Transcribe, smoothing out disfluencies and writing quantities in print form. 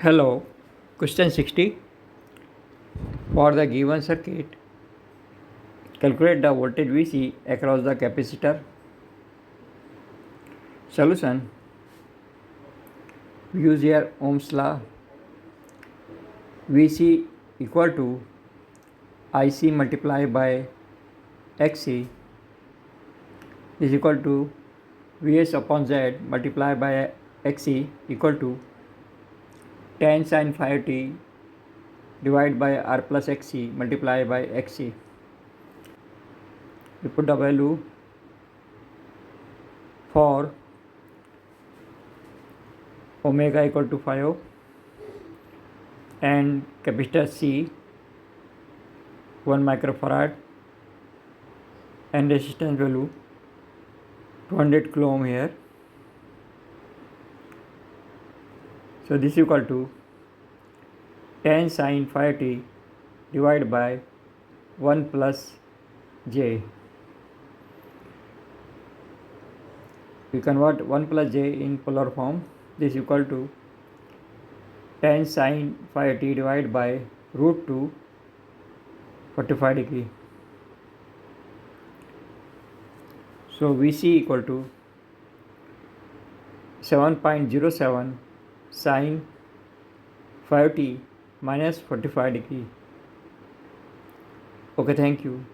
Hello, question 60. For the given circuit, calculate the voltage Vc across the capacitor. Solution. Use here Ohm's law. Vc equal to Ic multiplied by Xc is equal to Vs upon Z multiplied by Xc equal to tan sin phi t divided by R plus Xc multiplied by Xc. We put the value for omega equal to 5 and capacitor C 1 microfarad and resistance value 200 kilo ohm here. So this is equal to tan sin phi t divided by 1 plus j. We convert 1 plus j in polar form. This is equal to tan sin phi t divided by root 2 45 degree. So Vc equal to 7.07 sin 5t minus 45 degree. Okay, thank you.